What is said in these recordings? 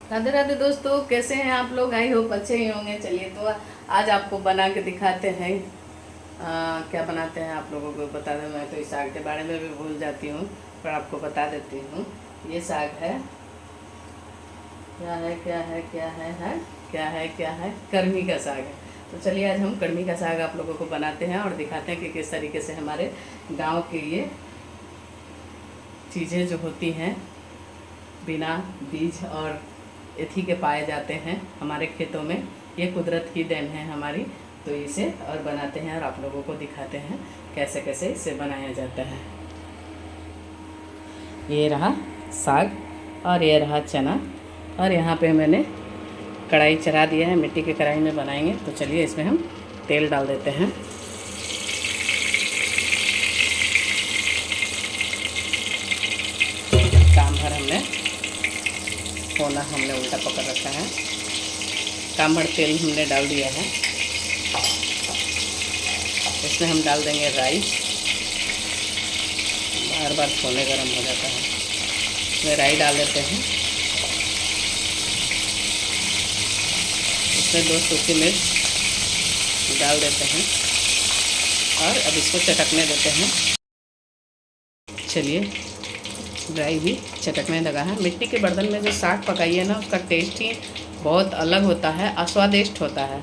राधे राधे दोस्तों, कैसे हैं आप लोग। आई होप अच्छे ही होंगे। चलिए तो आज आपको बना के दिखाते हैं। क्या बनाते हैं आप लोगों को बता दें। मैं तो इस साग के बारे में भी भूल जाती हूँ, पर आपको बता देती हूँ। ये साग है, क्या है क्या है क्या है क्या है क्या है, कर्मी का साग है। तो चलिए आज हम कर्मी का साग आप लोगों को बनाते हैं और दिखाते हैं कि किस तरीके से हमारे गाँव के ये चीज़ें जो होती हैं बिना बीज और एथी के पाए जाते हैं हमारे खेतों में। ये कुदरत की देन है हमारी। तो इसे और बनाते हैं और आप लोगों को दिखाते हैं कैसे कैसे इसे बनाया जाता है। ये रहा साग और ये रहा चना, और यहाँ पे मैंने कढ़ाई चढ़ा दिया है। मिट्टी की कढ़ाई में बनाएंगे। तो चलिए इसमें हम तेल डाल देते हैं। काम भर हमने कोना हमने उल्टा पकड़ रखा है। काम भर तेल हमने डाल दिया है। इसमें हम डाल देंगे राई। बार बार छोले गर्म हो जाता है। इसमें राई डाल देते हैं। इसमें 2 सूखी मिर्च डाल देते हैं और अब इसको चटकने देते हैं। चलिए राई भी चटकने लगा है। मिट्टी के बर्तन में जो साग पकाइए ना, उसका टेस्ट ही बहुत अलग होता है, अस्वादिष्ट होता है।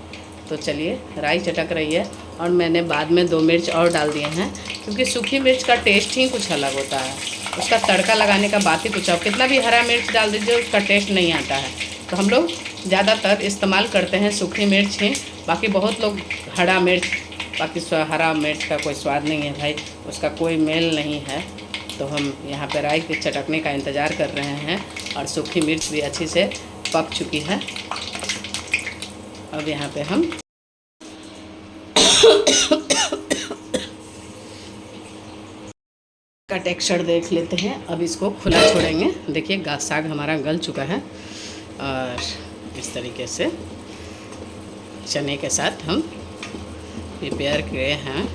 तो चलिए राई चटक रही है और मैंने बाद में 2 मिर्च और डाल दिए हैं, क्योंकि सूखी मिर्च का टेस्ट ही कुछ अलग होता है। उसका तड़का लगाने का बात ही कुछ। अब कितना भी हरा मिर्च डाल दीजिए उसका टेस्ट नहीं आता है। तो हम लोग ज़्यादातर इस्तेमाल करते हैं सूखी मिर्च ही। बाकी बहुत लोग हरा मिर्च, बाकी हरा मिर्च का कोई स्वाद नहीं है भाई, उसका कोई मेल नहीं है। तो हम यहाँ पर राई के चटकने का इंतज़ार कर रहे हैं और सूखी मिर्च भी अच्छी से पक चुकी है। अब यहाँ पे हम का टेक्सचर देख लेते हैं। अब इसको खुला छोड़ेंगे। देखिए साग हमारा गल चुका है और इस तरीके से चने के साथ हम प्रिपेयर किए हैं।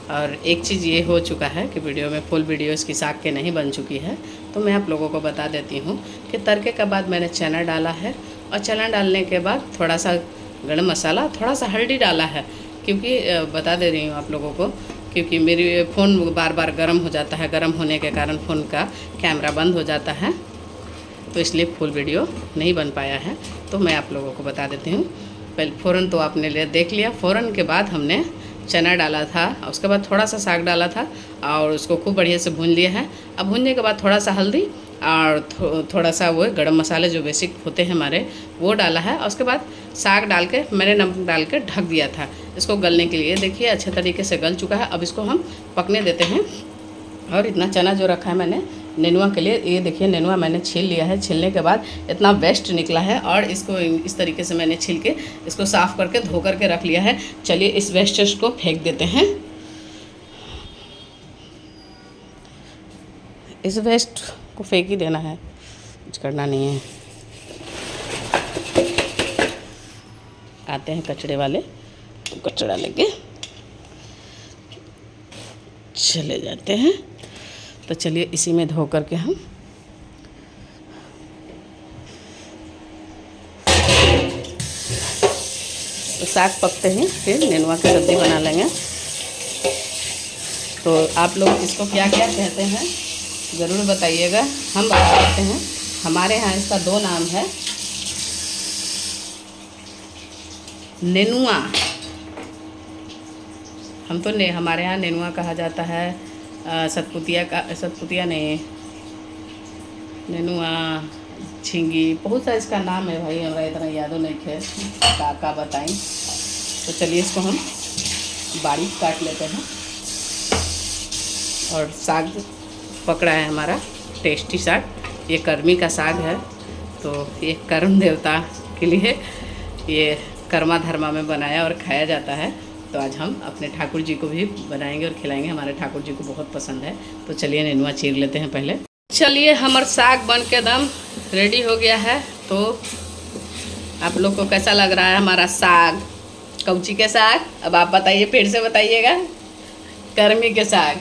और एक चीज़ ये हो चुका है कि वीडियो में फुल वीडियो इसकी साग के नहीं बन चुकी है, तो मैं आप लोगों को बता देती हूँ कि तड़के के बाद मैंने चना डाला है और चना डालने के बाद थोड़ा सा गरम मसाला, थोड़ा सा हल्दी डाला है। क्योंकि बता दे रही हूँ आप लोगों को, क्योंकि मेरी फ़ोन बार बार गर्म हो जाता है। गर्म होने के कारण फ़ोन का कैमरा बंद हो जाता है, तो इसलिए फुल वीडियो नहीं बन पाया है। तो मैं आप लोगों को बता देती हूँ। पहले फ़ौरन तो आपने देख लिया। फ़ौरन के बाद हमने चना डाला था, उसके बाद थोड़ा सा साग डाला था और उसको खूब बढ़िया से भून लिया है। अब भूनने के बाद थोड़ा सा हल्दी और थोड़ा सा वो गरम मसाले जो बेसिक होते हैं हमारे, वो डाला है। और उसके बाद साग डाल के मैंने नमक डाल के ढक दिया था इसको गलने के लिए। देखिए अच्छे तरीके से गल चुका है। अब इसको हम पकने देते हैं। और इतना चना जो रखा है मैंने नेनुआ के लिए, ये देखिए नेनुआ मैंने छील लिया है। छीलने के बाद इतना वेस्ट निकला है और इसको इस तरीके से मैंने छील के इसको साफ़ करके धो करके रख लिया है। चलिए इस वेस्टेज को फेंक देते हैं। इस वेस्ट को फेंक ही देना है, कुछ करना नहीं है। आते हैं कचड़े वाले, कचड़ा लेके चले जाते हैं। तो चलिए इसी में धो करके हम तो साग पकते हैं फिर नेनुआ की सब्ज़ी बना लेंगे। तो आप लोग इसको क्या क्या कहते हैं ज़रूर बताइएगा। हम बात करते हैं, हमारे यहाँ इसका 2 नाम है। नेनुआ हम तो हमारे यहाँ नेनुआ कहा जाता है। सतपुतिया नहीं, नेनुआ, झींगी, बहुत सा इसका नाम है भाई, हमारा इतना यादों नहीं है का बताएं। तो चलिए इसको हम बारीक काट लेते हैं। और साग पकड़ा है हमारा टेस्टी साग। ये कर्मी का साग है, तो ये कर्म देवता के लिए ये कर्मा धर्मा में बनाया और खाया जाता है। तो आज हम अपने ठाकुर जी को भी बनाएंगे और खिलाएंगे। हमारे ठाकुर जी को बहुत पसंद है। तो चलिए नेनुआ चीर लेते हैं पहले। चलिए हमारा साग बन के दम रेडी हो गया है। तो आप लोग को कैसा लग रहा है हमारा साग, कौची के साग? अब आप बताइए, फिर से बताइएगा। कर्मी के साग।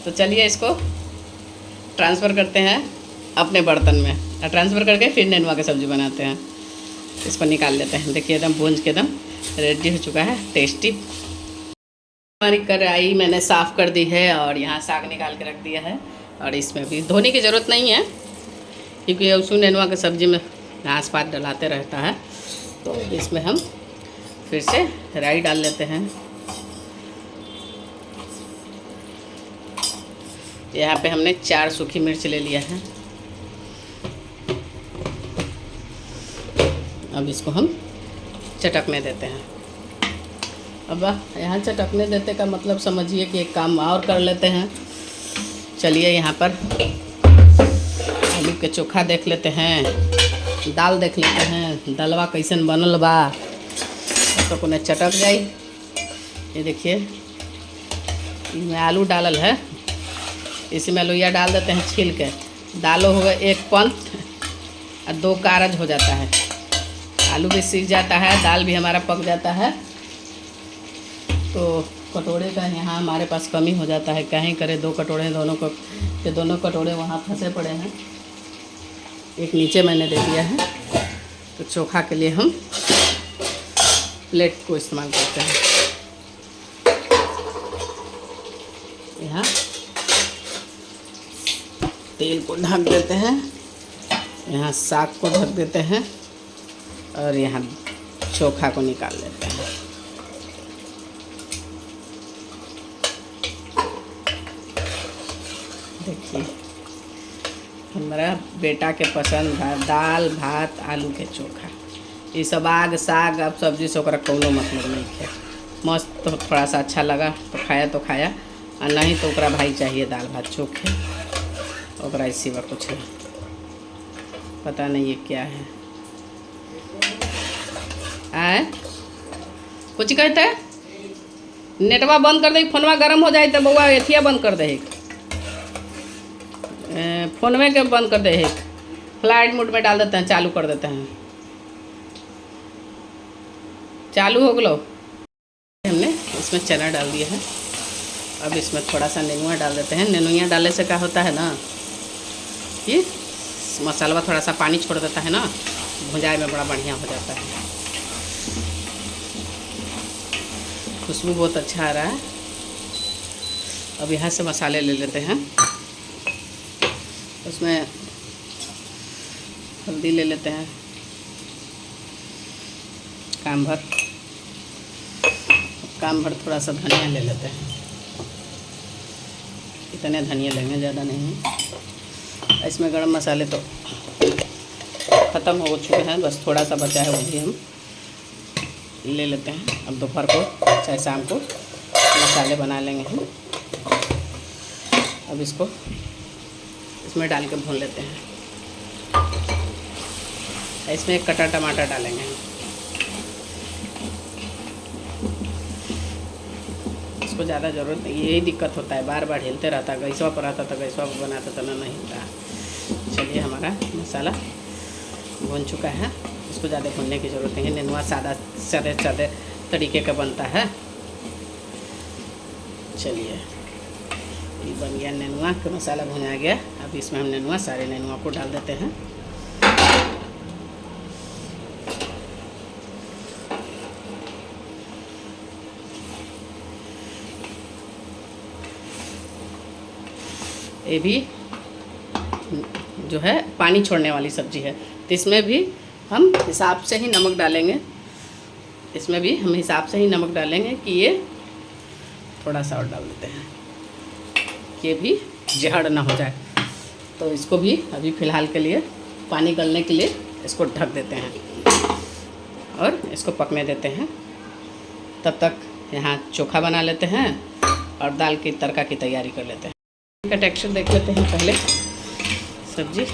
तो चलिए इसको ट्रांसफ़र करते हैं अपने बर्तन में और ट्रांसफ़र करके फिर नेनुआ की सब्ज़ी बनाते हैं। इसको निकाल लेते हैं। देखिए एकदम भूंज के एकदम रेडी हो चुका है, टेस्टी। हमारी कढ़ाई मैंने साफ़ कर दी है और यहाँ साग निकाल के रख दिया है। और इसमें भी धोने की ज़रूरत नहीं है क्योंकि उसमें नेनुआ की सब्ज़ी में घास पात डलाते रहता है। तो इसमें हम फिर से राई डाल लेते हैं। यहाँ पे हमने 4 सूखी मिर्च ले लिया है। अब इसको हम चटकने देते हैं। अब यहाँ चटकने देते का मतलब समझिए कि एक काम और कर लेते हैं। चलिए यहाँ पर आलू के चोखा देख लेते हैं, दाल देख लेते हैं, दालवा कैसन बनल बा तो कोने चटक जाई। ये देखिए इसमें आलू डालल है, इसी में लोइया डाल देते हैं छील के। दालो हो गए 1 पंथ और 2 कारज हो जाता है। आलू भी सीख जाता है, दाल भी हमारा पक जाता है। तो कटोरे का यहाँ हमारे पास कमी हो जाता है, क्या ही करें। 2 कटोरे दोनों कटोरे वहाँ फंसे पड़े हैं। एक नीचे मैंने दे दिया है। तो चोखा के लिए हम प्लेट को इस्तेमाल करते हैं। यहाँ तेल को ढक देते हैं, यहाँ साग को ढक देते हैं और यहाँ चोखा को निकाल लेते हैं। देखिए हमारा बेटा के पसंद है दाल भात आलू के चोखा। ये सब आग साग अब सब्जी से ओकरा कोनो मतलब नहीं है। मस्त तो थोड़ा सा अच्छा लगा तो खाया और नहीं तो ओकरा भाई चाहिए दाल भात चोखे। ओकरा इसी वक्त कुछ है, पता नहीं ये क्या है। आए कुछ कहते हैं नेटवा बंद कर दे, फोनवा गर्म हो जाए तो बउआ एथिया बंद कर दे, फोनवे के बंद कर दे, फ्लाइट मोड में डाल देते हैं, चालू कर देते हैं। चालू हो गलो। हमने इसमें चना डाल दिया है। अब इसमें थोड़ा सा नेनुआ डाल देते हैं। नेनुआ डालने से क्या होता है ना कि मसाला थोड़ा सा पानी छोड़ देता है ना, भुंजाई में बड़ा बढ़िया हो जाता है। खुशबू बहुत अच्छा आ रहा है। अब यहाँ से मसाले ले लेते हैं। उसमें हल्दी ले लेते हैं काम भर थोड़ा सा धनिया ले लेते हैं। इतने धनिया लेंगे, ज़्यादा नहीं। इसमें गरम मसाले तो ख़त्म हो चुके हैं, बस थोड़ा सा बचा है, वो भी हम ले लेते हैं। अब दोपहर को चाहे शाम को मसाले बना लेंगे हम। अब इसको इसमें डाल के भून लेते हैं। इसमें 1 कटा टमाटर डालेंगे हम। इसको ज़्यादा ज़रूरत नहीं, यही दिक्कत होता है, बार बार हिलते रहता है। गैसवा पर आता था, गैसवा पर बनाता था ना, नहीं हिलता। चलिए हमारा मसाला भून चुका है, इसको ज़्यादा भूनने की ज़रूरत नहीं है। नेनुआ सादे तरीके का बनता है। चलिए ये बन गया, नेनुआ का मसाला भुना गया। अब इसमें हम सारे नेनुआ को डाल देते हैं। ये भी जो है पानी छोड़ने वाली सब्ज़ी है, तो इसमें भी हम हिसाब से ही नमक डालेंगे। इसमें भी हम हिसाब से ही नमक डालेंगे कि ये थोड़ा सा और डाल देते हैं कि ये भी जहर ना हो जाए। तो इसको भी अभी फ़िलहाल के लिए पानी गलने के लिए इसको ढक देते हैं और इसको पकने देते हैं। तब तक यहाँ चोखा बना लेते हैं और दाल की तड़का की तैयारी कर लेते हैं। का टेक्सचर देख लेते हैं पहले। सब्जी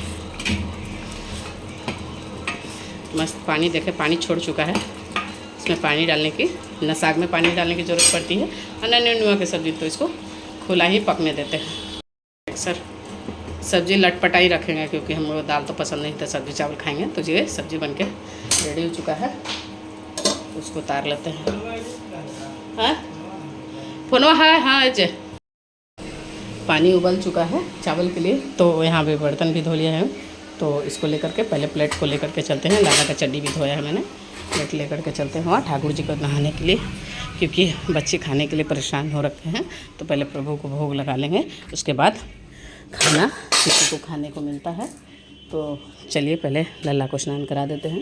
मस्त पानी देखें, पानी छोड़ चुका है। इसमें पानी डालने की न साग में पानी डालने की ज़रूरत पड़ती है और न नेनुआ की सब्ज़ी, तो इसको खुला ही पकने देते हैं। अक्सर सब्ज़ी लटपटाई रखेंगे क्योंकि हम लोग दाल तो पसंद नहीं था, सब्ज़ी चावल खाएंगे। तो ये सब्ज़ी बनके रेडी हो चुका है, उसको उतार लेते हैं। हाँ फोनवा है, हाँ जे पानी उबल चुका है चावल के लिए, तो यहाँ पे बर्तन भी धो लिया है। तो इसको लेकर के पहले प्लेट को लेकर के चलते हैं। लाला का चड्डी भी धोया है मैंने, प्लेट लेकर के चलते हैं वहाँ ठाकुर जी को नहाने के लिए, क्योंकि बच्चे खाने के लिए परेशान हो रखे हैं। तो पहले प्रभु को भोग लगा लेंगे, उसके बाद खाना किसी को खाने को मिलता है। तो चलिए पहले लल्ला को स्नान करा देते हैं।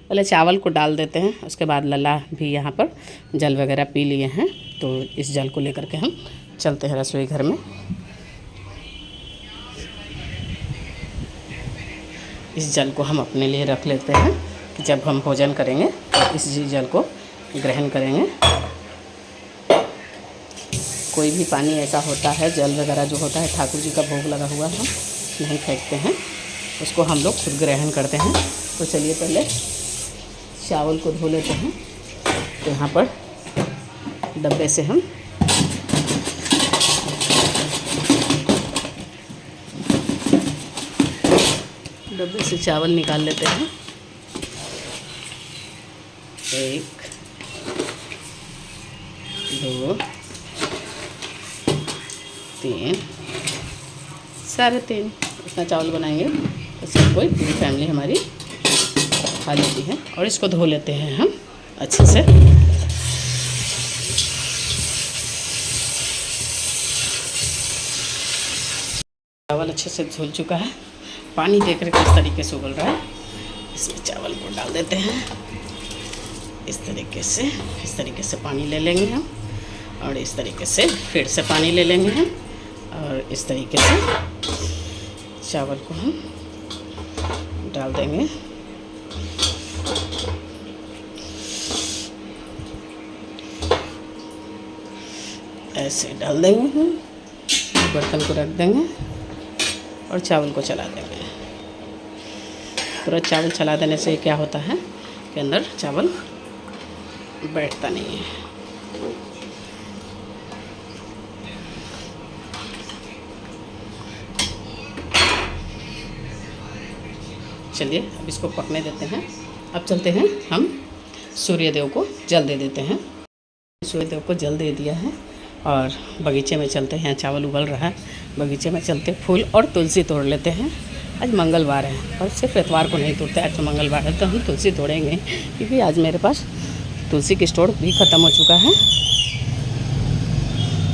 पहले चावल को डाल देते हैं, उसके बाद लल्ला भी यहाँ पर जल वगैरह पी लिए हैं। तो इस जल को लेकर के हम चलते हैं रसोई घर में। इस जल को हम अपने लिए रख लेते हैं कि जब हम भोजन करेंगे तो इस जल को ग्रहण करेंगे। कोई भी पानी ऐसा होता है, जल वगैरह जो होता है ठाकुर जी का भोग लगा हुआ, हम नहीं फेंकते हैं, उसको हम लोग खुद ग्रहण करते हैं। तो चलिए पहले चावल को धो लेते हैं। तो यहाँ पर डब्बे से हम चावल निकाल लेते हैं। 1 2 3 3.5 इतना चावल बनाएंगे तो सब कोई पूरी फैमिली हमारी खा लेती है। और इसको धो लेते हैं हम अच्छे से। चावल अच्छे से धुल चुका है, पानी देकर किस तरीके से उबल रहा है। इसमें चावल को डाल देते हैं इस तरीके से पानी ले लेंगे हम, और इस तरीके से फिर से पानी ले लेंगे हम, और इस तरीके से चावल को हम डाल देंगे। ऐसे डाल देंगे हम, बर्तन को रख देंगे और चावल को चला देंगे। पूरा चावल चला देने से क्या होता है कि अंदर चावल बैठता नहीं है। चलिए अब इसको पकने देते हैं। अब चलते हैं हम सूर्यदेव को जल दे देते हैं। सूर्यदेव को जल दे दिया है और बगीचे में चलते हैं। चावल उबल रहा है, बगीचे में चलते फूल और तुलसी तोड़ लेते हैं। आज मंगलवार है और सिर्फ इतवार को नहीं तोड़ते, आज तो मंगलवार है तो हम तुलसी तोड़ेंगे, क्योंकि आज मेरे पास तुलसी की स्टोर भी ख़त्म हो चुका है।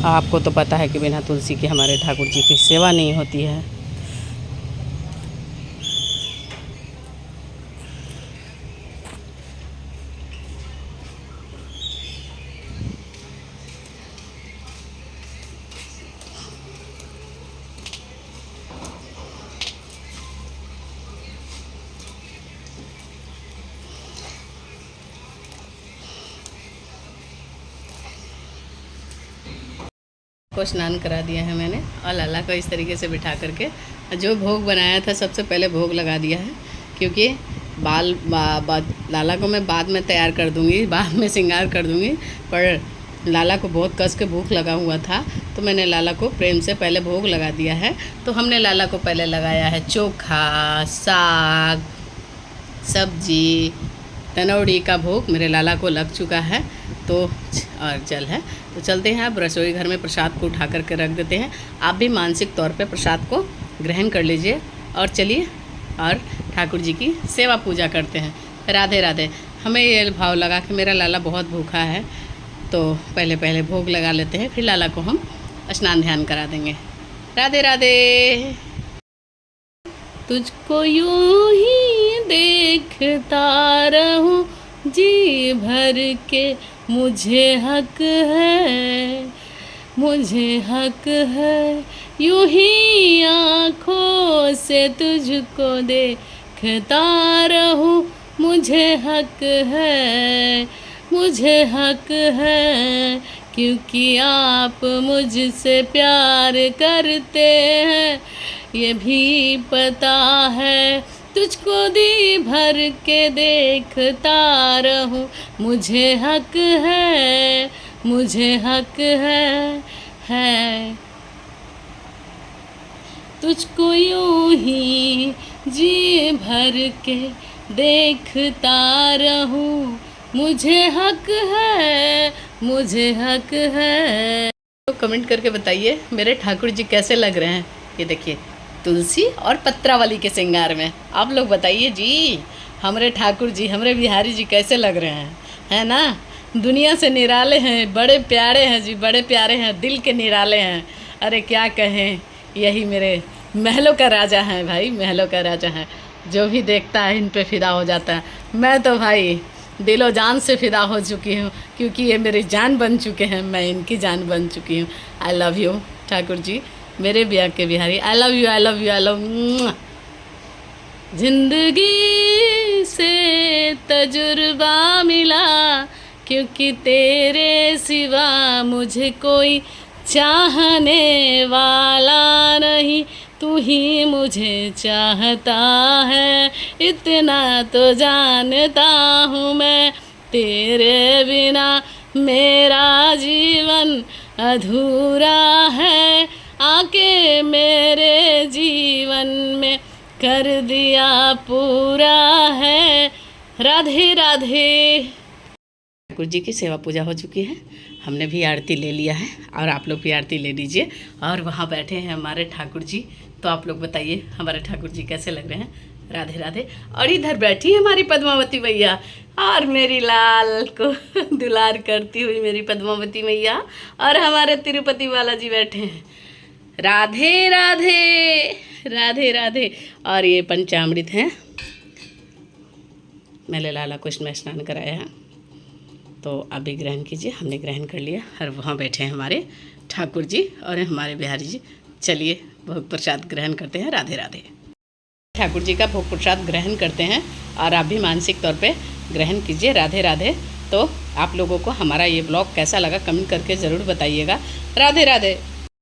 आपको तो पता है कि बिना तुलसी के हमारे ठाकुर जी की सेवा नहीं होती है। को स्नान करा दिया है मैंने, और लाला को इस तरीके से बिठा करके जो भोग बनाया था सबसे पहले भोग लगा दिया है, क्योंकि लाला को मैं बाद में तैयार कर दूँगी, बाद में श्रृंगार कर दूँगी। पर लाला को बहुत कस के भूख लगा हुआ था, तो मैंने लाला को प्रेम से पहले भोग लगा दिया है। तो हमने लाला को पहले लगाया है चोखा, साग, सब्जी, तनौड़ी का भोग मेरे लाला को लग चुका है। तो और जल है। तो चलते हैं अब रसोई घर में, प्रसाद को उठा करके रख देते हैं। आप भी मानसिक तौर पे प्रसाद को ग्रहण कर लीजिए और चलिए और ठाकुर जी की सेवा पूजा करते हैं। राधे राधे। हमें ये भाव लगा कि मेरा लाला बहुत भूखा है, तो पहले भोग लगा लेते हैं, फिर लाला को हम स्नान ध्यान करा देंगे। राधे राधे। तुझको यूं ही देखता रहूं जी भर के, मुझे हक है, मुझे हक है, यूं ही आँखों से तुझको देखता रहूं, मुझे हक है, मुझे हक है, क्योंकि आप मुझसे प्यार करते हैं ये भी पता है, तुझको दी भर के देखता रहूं, मुझे हक है, मुझे हक है, तुझको यूं ही जी भर के देखता रहूं, मुझे हक है, मुझे हक है। कमेंट करके बताइए मेरे ठाकुर जी कैसे लग रहे हैं। ये देखिए तुलसी और पत्रावली के श्रृंगार में। आप लोग बताइए जी हमारे ठाकुर जी, हमारे बिहारी जी कैसे लग रहे हैं, है ना। दुनिया से निराले हैं, बड़े प्यारे हैं जी, बड़े प्यारे हैं, दिल के निराले हैं। अरे क्या कहें, यही मेरे महलों का राजा हैं भाई, महलों का राजा हैं। जो भी देखता है इन पे फ़िदा हो जाता है। मैं तो भाई दिलो जान से फ़िदा हो चुकी हूँ, क्योंकि ये मेरी जान बन चुके हैं, मैं इनकी जान बन चुकी हूँ। I love you Thakur ji, मेरे ब्याह के Bihari. I love you, I love you, I love. जिंदगी से तजुर्बा मिला, क्योंकि तेरे सिवा मुझे कोई चाहने वाला नहीं। तू ही मुझे चाहता है, इतना तो जानता हूँ मैं। तेरे बिना मेरा जीवन अधूरा है। आके मेरे जीवन में कर दिया पूरा है। राधे राधे। ठाकुर जी की सेवा पूजा हो चुकी है, हमने भी आरती ले लिया है और आप लोग भी आरती ले लीजिए। और वहाँ बैठे हैं हमारे ठाकुर जी, तो आप लोग बताइए हमारे ठाकुर जी कैसे लग रहे हैं। राधे राधे। और इधर बैठी है हमारी पद्मावती मैया, और मेरी लाल को दुलार करती हुई मेरी पद्मावती मैया, और हमारे तिरुपति बालाजी बैठे हैं। राधे राधे, राधे राधे। और ये पंचामृत हैं, मैंने लाला को इसमें स्नान कराया है, तो आप भी ग्रहण कीजिए। हमने ग्रहण कर लिया। और वहाँ बैठे हैं हमारे ठाकुर जी और हमारे बिहारी जी। चलिए भोग प्रसाद ग्रहण करते हैं। राधे राधे। ठाकुर जी का भोग प्रसाद ग्रहण करते हैं, और आप भी मानसिक तौर पे ग्रहण कीजिए। राधे राधे। तो आप लोगों को हमारा ये ब्लॉग कैसा लगा कमेंट करके ज़रूर बताइएगा। राधे राधे।